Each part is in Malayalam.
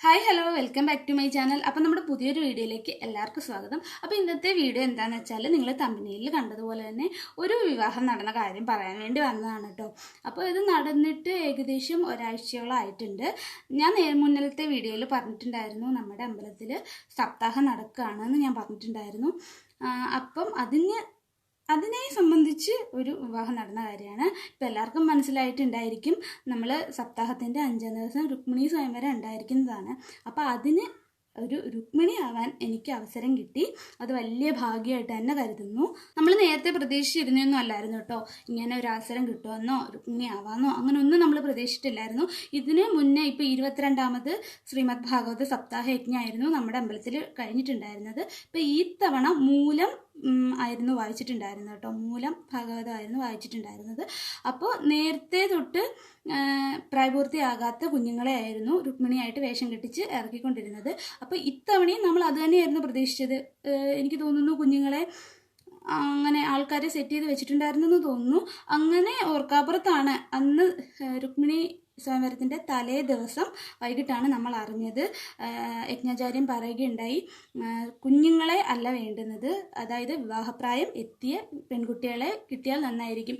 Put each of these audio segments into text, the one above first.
Hi hello welcome back to my channel. അപ്പോൾ നമ്മുടെ പുതിയൊരു വീഡിയോയിലേക്ക് എല്ലാവർക്കും സ്വാഗതം. അപ്പോൾ ഇന്നത്തെ വീഡിയോ എന്താണെന്ന് വെച്ചാൽ നിങ്ങൾ തമ്പനയിൽ കണ്ടതുപോലെ തന്നെ ഒരു വിവാഹം നടന്ന കാര്യം പറയാൻ വേണ്ടി വന്നതാണ് കേട്ടോ. അപ്പോൾ ഇത് നടന്നിട്ട് ഏകദേശം ഒരാഴ്ചയോളം ആയിട്ടുണ്ട്. ഞാൻ മുന്നിലത്തെ വീഡിയോയിൽ പറഞ്ഞിട്ടുണ്ടായിരുന്നു നമ്മുടെ അമ്പലത്തിൽ സപ്താഹം നടക്കുകയാണെന്ന് ഞാൻ പറഞ്ഞിട്ടുണ്ടായിരുന്നു. അപ്പം അതിനെ സംബന്ധിച്ച് ഒരു വിവാഹം നടന്ന കാര്യമാണ്. ഇപ്പം എല്ലാവർക്കും മനസ്സിലായിട്ടുണ്ടായിരിക്കും, നമ്മൾ സപ്താഹത്തിൻ്റെ 5-ാം ദിവസം രുക്മിണി സ്വയംവരം ഉണ്ടായിരിക്കുന്നതാണ്. അപ്പോൾ അതിന് ഒരു രുക്മിണി ആവാൻ എനിക്ക് അവസരം കിട്ടി. അത് വലിയ ഭാഗ്യമായിട്ട് തന്നെ കരുതുന്നു. നമ്മൾ നേരത്തെ പ്രതീക്ഷിച്ചിരുന്നൊന്നും അല്ലായിരുന്നു കേട്ടോ, ഇങ്ങനെ ഒരു അവസരം കിട്ടുമെന്നോ രുക്മിണി ആവാമെന്നോ അങ്ങനെ ഒന്നും നമ്മൾ പ്രതീക്ഷിച്ചിട്ടില്ലായിരുന്നു. ഇതിന് മുന്നേ ഇപ്പോൾ 22ാമത് ശ്രീമദ് ഭാഗവത സപ്താഹ യജ്ഞമായിരുന്നു നമ്മുടെ അമ്പലത്തിൽ കഴിഞ്ഞിട്ടുണ്ടായിരുന്നത്. ഇപ്പോൾ ഈ തവണ മൂലം ആയിരുന്നു വായിച്ചിട്ടുണ്ടായിരുന്നത് കേട്ടോ. മൂലം ഭാഗവതമായിരുന്നു വായിച്ചിട്ടുണ്ടായിരുന്നത്. അപ്പോൾ നേരത്തെ തൊട്ട് പ്രായപൂർത്തിയാകാത്ത കുഞ്ഞുങ്ങളെ ആയിരുന്നു രുക്മിണിയായിട്ട് വേഷം കെട്ടിച്ച് ഇറക്കിക്കൊണ്ടിരുന്നത്. അപ്പോൾ ഇത്തവണയും നമ്മൾ അത് തന്നെയായിരുന്നു പ്രതീക്ഷിച്ചത്. എനിക്ക് തോന്നുന്നു കുഞ്ഞുങ്ങളെ അങ്ങനെ ആൾക്കാരെ സെറ്റ് ചെയ്ത് വെച്ചിട്ടുണ്ടായിരുന്നെന്ന് തോന്നുന്നു. അങ്ങനെ ഓർക്കാപ്പുറത്താണ് അന്ന് രുക്മിണി സ്വയംവരത്തിൻ്റെ തലേ ദിവസം വൈകിട്ടാണ് നമ്മൾ അറിഞ്ഞത്. യജ്ഞാചാര്യൻ പറയുകയുണ്ടായി, കുഞ്ഞുങ്ങളെ അല്ല വേണ്ടുന്നത്, അതായത് വിവാഹപ്രായം എത്തിയ പെൺകുട്ടികളെ കിട്ടിയാൽ നന്നായിരിക്കും,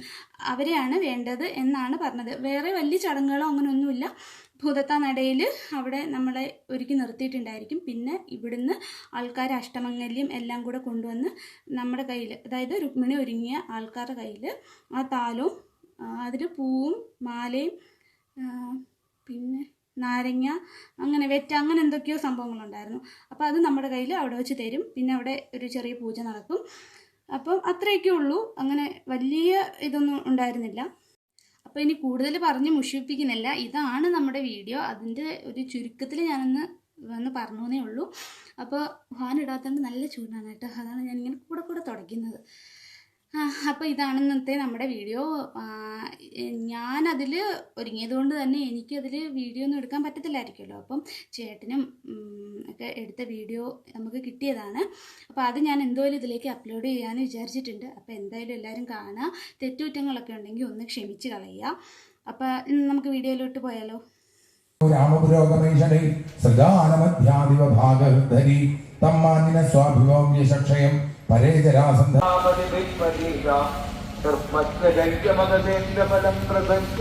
അവരെയാണ് വേണ്ടത് എന്നാണ് പറഞ്ഞത്. വേറെ വലിയ ചടങ്ങുകളോ അങ്ങനെയൊന്നുമില്ല. ഭൂതത്താ നടയിൽ അവിടെ നമ്മളെ ഒരുക്കി നിർത്തിയിട്ടുണ്ടായിരിക്കും. പിന്നെ ഇവിടുന്ന് ആൾക്കാർ അഷ്ടമംഗല്യം എല്ലാം കൂടെ കൊണ്ടുവന്ന് നമ്മുടെ കയ്യിൽ, അതായത് രുക്മിണി ഒരുങ്ങിയ ആൾക്കാരുടെ കയ്യിൽ ആ താലവും അതിൽ പൂവും മാലയും പിന്നെ നാരങ്ങ അങ്ങനെ വെറ്റ അങ്ങനെ എന്തൊക്കെയോ സംഭവങ്ങളുണ്ടായിരുന്നു. അപ്പോൾ അത് നമ്മുടെ കയ്യിൽ അവിടെ വെച്ച് തരും. പിന്നെ അവിടെ ഒരു ചെറിയ പൂജ നടക്കും. അപ്പം അത്രയൊക്കെ ഉള്ളൂ, അങ്ങനെ വലിയ ഇതൊന്നും ഉണ്ടായിരുന്നില്ല. അപ്പോൾ ഇനി കൂടുതൽ പറഞ്ഞ് മുഷിപ്പിക്കുന്നില്ല, ഇതാണ് നമ്മുടെ വീഡിയോ. അതിൻ്റെ ഒരു ചുരുക്കത്തിൽ വന്ന് പറഞ്ഞേ ഉള്ളൂ. അപ്പോൾ ഫാൻ ഇടാത്തതുകൊണ്ട് നല്ല ചൂടാണ് കേട്ടോ, അതാണ് ഞാനിങ്ങനെ കൂടെ തുടയ്ക്കുന്നത്. അപ്പോൾ ഇതാണ് ഇന്നത്തെ നമ്മുടെ വീഡിയോ. ഞാനതിൽ ഒരുങ്ങിയത് കൊണ്ട് തന്നെ എനിക്കതിൽ വീഡിയോ ഒന്നും എടുക്കാൻ പറ്റത്തില്ലായിരിക്കുമല്ലോ. അപ്പം ചേട്ടനും ഒക്കെ എടുത്ത വീഡിയോ നമുക്ക് കിട്ടിയതാണ്. അപ്പോൾ അത് ഞാൻ എന്തായാലും ഇതിലേക്ക് അപ്ലോഡ് ചെയ്യാമെന്ന് വിചാരിച്ചിട്ടുണ്ട്. അപ്പോൾ എന്തായാലും എല്ലാവരും കാണുക. തെറ്റുകുറ്റങ്ങളൊക്കെ ഉണ്ടെങ്കിൽ ഒന്ന് ക്ഷമിച്ച് കളയുക. അപ്പോൾ നമുക്ക് വീഡിയോയിലോട്ട് പോയാലോ. രാമപുരോഗമൈഷണേ സൃജാനമധ്യാദിവ ഭാഗധരി തമ്മാനിന സ്വാഭിഭവ്യശക്ഷയം ർമ്മജ്ഞമഗതേന്ദ്രഫലം പ്രസജ്ജ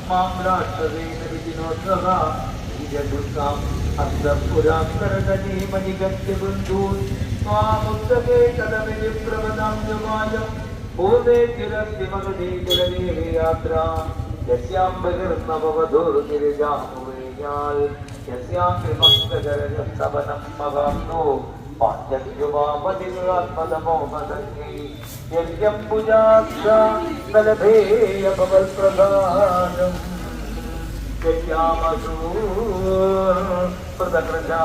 മാംലാക്ഷരേണവിജിനോത്സവീമനിഗത്യബന്ധൂൻ സ്വാമുത്തകേ കലമിനി പ്രവദാമ്യമായം ഭൂതേ ചിരന്തിമഗതേ കുലനീവേ യാത്ര യസ്യാം ബഹിർനവവധൂർഗിരിജാമുവേയാൽ യസ്യാം വിമക്തജരജസ്തവനം മവാംനോ പാണ്ഡ്യവാമതിരാത്മതമോപദി യജ്ഞം പൂജാക്ഷാലഭേയഭവൽപ്രധാനം യജ്ഞാമസൂപ്രതകൃജാ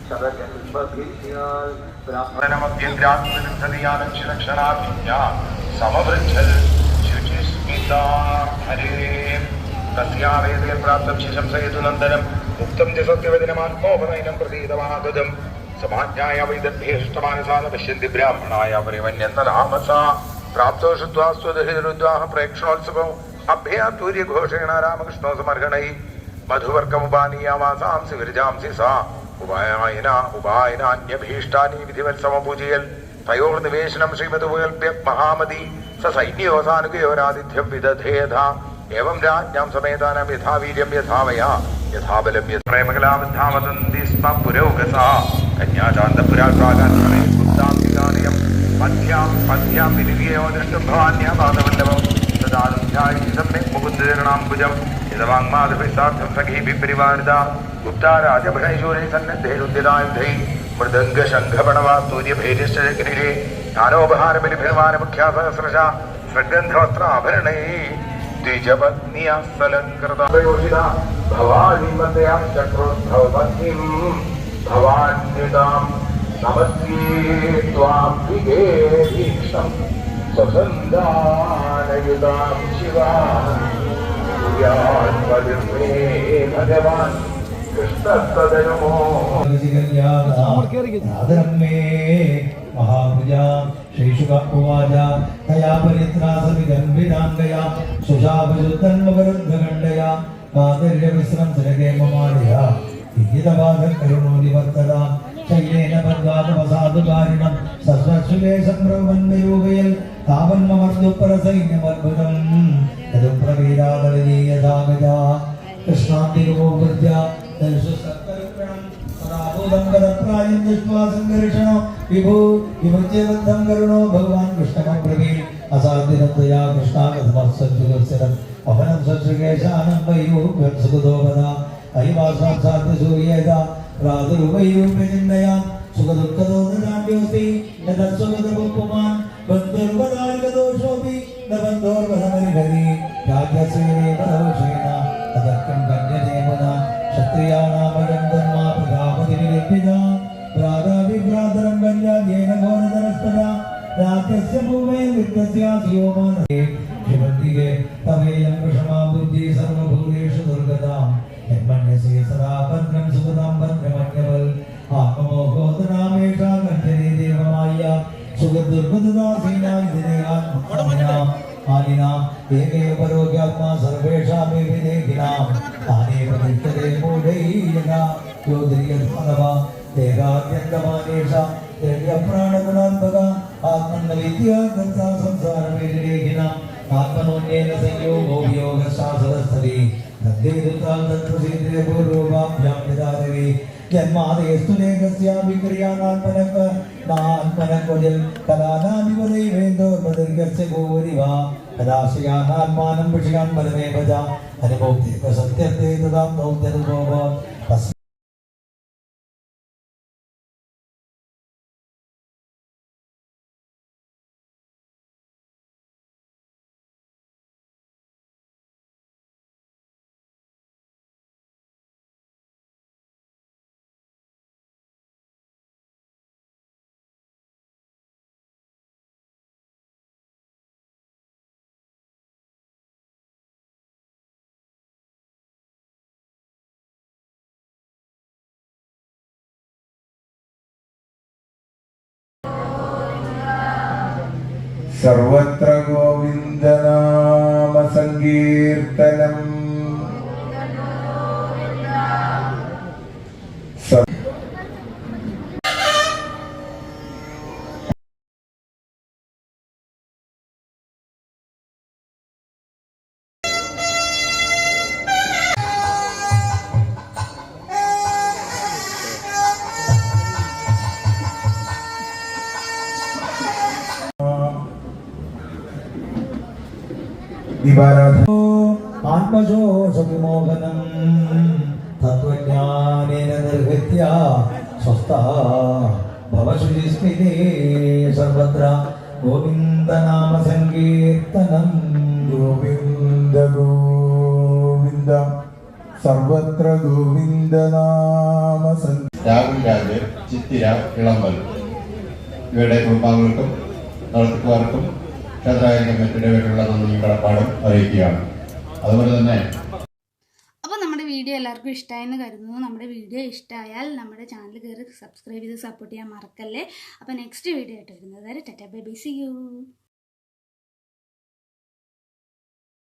ശരജന്മഭിജ്ഞാൽ ബ്രാഹ്മണമഭ്യന്ത്രാത്മനിധനയാലക്ഷണാഭിജ്ഞാ സമവൃദ്ധൽ ശുചിസ്മിതാ ഹരേ തസ്യാവേദേ പ്രാപ്തം ശിശംസയതു നന്ദനം മുക്തം ച സത്യവചനമാത്മോപനയനം പ്രസീതമാഗതം സമാജ്ഞായ വൈദർഭ്യേഷ്ടമാനസാന പശ്യന്തി ബ്രാഹ്മണായ പരിവന്യന്നരാമസ പ്രാപ്തോ ശുദ്ധ്വാസ്വദഹിരുദ്വാഹ പ്രേക്ഷണോത്സവം അഭ്യാത്തൂര്യഘോഷേണ രാമകൃഷ്ണോ സമർഹണൈ മധുവർക്കമുപാനീയാമാസാംസി വിരജാംസി സാ ഉപായനാന്യഭീഷ്ടാനി വിധിവത്സമപൂജയൽ തയോർനിവേശനം ശ്രീമതുകൽപ്യ മഹാമതി സ സൈന്യോസാനുകയോരാതിഥ്യം വിദധേധ ഏവം രാജ്ഞാം സമേതാനം യഥാ വീര്യം യഥാവയാ യഥാബലം യഥേമകലാവധാവദന്തി സ്മ പുരോഗസാ കന്യാചാന്തപുരാകാരം മധ്യാം വിനിവയോ ദൃഷ്ടം ഭവാന്യാപാദമണ്ഡപം തദാധ്യായി സമ്യക് മുകുന്ദീർണാംബുജം യഥവാങ്മാധഭിസാർത്ഥം സഖീഭി പരിവാരിത ഗുപ്താ രാജഭടൈശൂരൈ സന്നദ്ധൈരുദ്ധിതായുധൈ മൃദംഗശംഖപണവാസ്തൂര്യഭൈര്യശ്ചഗ്നിരേ ജ്ഞാനോപഹാരബലിഭിർമാനമുഖ്യാസഹസ്രശ സഗന്ധവസ്ത്രാഭരണൈ ദ്വിജപത്നിയാസലങ്കൃതയോഷിത ഭവാനിമതയാം ചക്രോദ്ഭവപത്നിം ഭവാന്യതാം നമസ്യേ ത്വാം വിഗേഭീക്ഷം സ്വസന്ധാനയുതാം ശിവാം ഭൂയാത്മവിർമേ ഭഗവാൻ കൃഷ്ണത്തദനുമോ महाभुजा श्रीशुकउवाच तया परित्रासविदम्बिताङ्गया सुषाभुजुतन्मकरुद्धगण्डया माधुर्यविश्रंसरगे ममालया വിഹിതഭാഗകരുണോ നിവർത്തതാം ശൈലേന പദ്വാദവസാദുകാരിണം സസ്വശുലേ സംഭ്രമന്മരൂപയൽ താപന്മമർദ്ദുപരസൈന്യമദ്ഭുതം യതും പ്രവീരാതലീയതാഗജ കൃഷ്ണാന്തിരുമോവൃത്യ ദർശുസർക്കരുണം സദാഭൂതം ഗതപ്രായം ദുഷ്വാസംഘർഷണോ വിഭൂ വിമുച്യബദ്ധം കരുണോ ഭഗവാൻ കൃഷ്ണമബ്രവീ അസാധ്യതയാ കൃഷ്ണാഗതമർസജ്ജുഗത്സരം അവനം സശ്രീകേശാനം വൈരൂപ്യം സുഖദോപദ അഹിവാസാം സാധ്യസൂയേത പ്രാതുർവൈരൂപ്യചിന്തയാം സുഖദുഃഖദോദരാണ്യോസ്തി യതസ്വഗതപുമാൻ ബന്ധുർവദാർഗദോഷോപി നബന്ധോർവദമരിഹരി രാജ്യസേനേവദോഷേന തദർക്കം കന്യദേവന ക്ഷത്രിയാണാമയം ധർമാ പ്രജാപതിനിരപ്പിത പ്രാതാവിഭ്രാതരം കന്യാജേന ഘോരതരസ്പദ രാജ്യസ്യ ഭൂമേ വിത്തസ്യാസിയോമാനേ ശിവന്തികേ തമേയം വിഷമാ ബുദ്ധി സർവഭൂതേഷു ദുർഗതാം യന്മന്യസേ സദാ ഭദ്രം സുഗതാം ഭദ്രമന്യവൽ ആത്മമോഹോദനാമേഷാ കണ്ഠനേ ദേവമായ സുഖദുർഗദാസീനാം ആദിനാം ഏകേ പരോഗ്യാത്മാ സർവേഷാമേ വിദേഹിനാം താനേവ നിത്യതേ മൂഢൈയന യോധരിയത്മനവ ദേഹാദ്യന്തമാനേഷാം ദേവ്യപ്രാണഗുണാത്മക ആത്മന്നവിദ്യാഗന്ധാ സംസാരവേദിലേഖിനാം ആത്മനോന്യേന സംയോഗോ വിയോഗശാസ്ത്രസ്ഥലേ തദ്ദേതുതാം തത്പ്രസീദേ പൂർവഭാഭ്യാം യഥാദേവി ജന്മാദേസ്തുലേഖസ്യാഭിക്രിയാനാത്മനഃ നാത്മനഃ കലാനാധിപതൈവേദോർമദീർഘസ്യ ഗോരിവ കലാശയാനാത്മാനം വിഷയാൻ ബലമേവ ച അനുഭോക്തേ സത്യത്തെ തഥാം ദൗത്യനുഭവ സർവത്ര ഗോവിന്ദനാമ സങ്കീർത്തനം ആത്മശോഷവിമോഹനം തത്വജ്ഞാനേന നിർഹത്യ സ്വസ്ഥ ഭവശുചിസ്മിതേ സർവത്ര ഗോവിന്ദനാമ സങ്കീർത്തനം ഗോവിന്ദ ഗോവിന്ദ സർവത്ര ഗോവിന്ദനാമ രാഹുൽ രാജ്, ചിത്തിര, ഇളമ്പൽ ഇവരുടെ കുടുംബാംഗങ്ങൾക്കും നടത്തിപ്പുകാർക്കും ക്ഷേത്രായ കമ്മിറ്റിയുടെ പേരിലുള്ള നന്ദിയും കടപ്പാടും അറിയിക്കുകയാണ്. അതുപോലെ തന്നെ അപ്പോൾ നമ്മുടെ വീഡിയോ എല്ലാവർക്കും ഇഷ്ടമായെന്ന് കരുതുന്നു. നമ്മുടെ വീഡിയോ ഇഷ്ടമായാൽ നമ്മുടെ ചാനൽ കയറി സബ്സ്ക്രൈബ് ചെയ്ത് സപ്പോർട്ട് ചെയ്യാൻ മറക്കല്ലേ. അപ്പോൾ നെക്സ്റ്റ് വീഡിയോ ആയിട്ട് വരുന്നത് വരെ tata bye bye, see U.